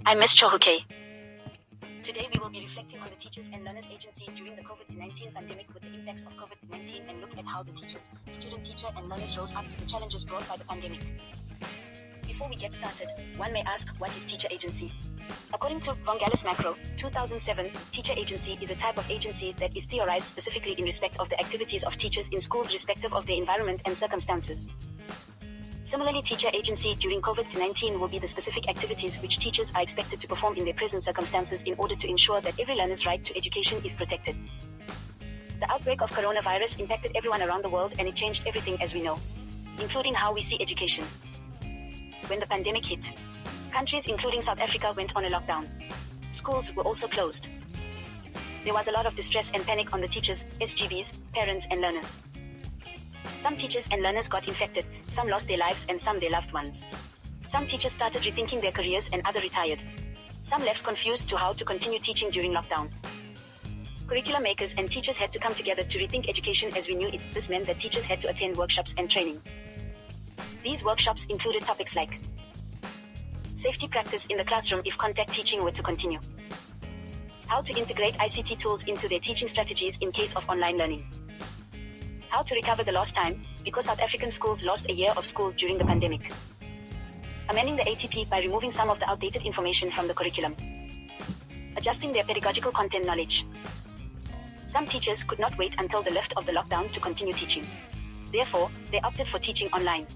I'm Ms. Chohuke. Today we will be reflecting on the Teachers and Learners Agency during the COVID-19 pandemic with the impacts of COVID-19 and look at how the teachers, student teacher and learners rose up to the challenges brought by the pandemic. Before we get started, one may ask, what is teacher agency? According to Vongalis Macro, 2007, teacher agency is a type of agency that is theorized specifically in respect of the activities of teachers in schools respective of their environment and circumstances. Similarly, teacher agency during COVID-19 will be the specific activities which teachers are expected to perform in their present circumstances in order to ensure that every learner's right to education is protected. The outbreak of coronavirus impacted everyone around the world and it changed everything as we know, including how we see education. When the pandemic hit, countries including South Africa went on a lockdown. Schools were also closed. There was a lot of distress and panic on the teachers, SGVs, parents and learners. Some teachers and learners got infected, some lost their lives and some their loved ones. Some teachers started rethinking their careers and others retired. Some left confused to how to continue teaching during lockdown. Curriculum makers and teachers had to come together to rethink education as we knew it. This meant that teachers had to attend workshops and training. These workshops included topics like safety practice in the classroom if contact teaching were to continue, how to integrate ICT tools into their teaching strategies in case of online learning, how to recover the lost time, because South African schools lost a year of school during the pandemic, amending the ATP by removing some of the outdated information from the curriculum, adjusting their pedagogical content knowledge. Some teachers could not wait until the lift of the lockdown to continue teaching. Therefore, they opted for teaching online.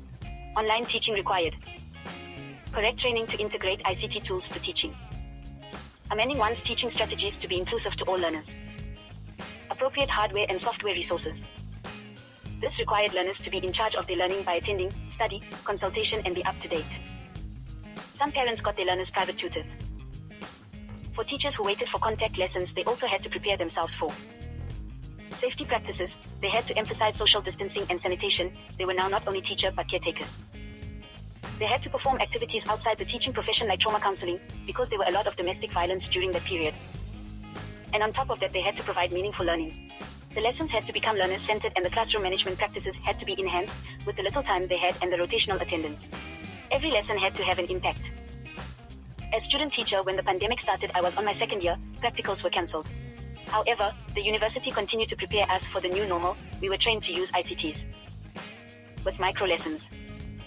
Online teaching required correct training to integrate ICT tools to teaching, amending one's teaching strategies to be inclusive to all learners, appropriate hardware and software resources. This required learners to be in charge of their learning by attending, study, consultation and be up to date. Some parents got their learners private tutors. For teachers who waited for contact lessons, they also had to prepare themselves for safety practices. They had to emphasize social distancing and sanitation. They were now not only teacher but caretakers. They had to perform activities outside the teaching profession like trauma counseling, because there were a lot of domestic violence during that period. And on top of that, they had to provide meaningful learning. The lessons had to become learner-centered and the classroom management practices had to be enhanced with the little time they had and the rotational attendance. Every lesson had to have an impact. As student teacher, when the pandemic started, I was on my second year, practicals were cancelled. However, the university continued to prepare us for the new normal. We were trained to use ICTs with micro lessons.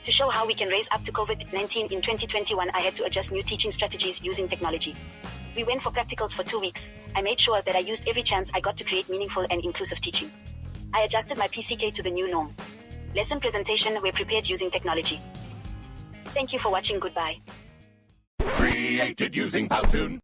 To show how we can raise up to COVID-19 in 2021, I had to adjust new teaching strategies using technology. We went for practicals for 2 weeks. I made sure that I used every chance I got to create meaningful and inclusive teaching. I adjusted my PCK to the new norm. Lesson presentation were prepared using technology. Thank you for watching. Goodbye. Created using Powtoon.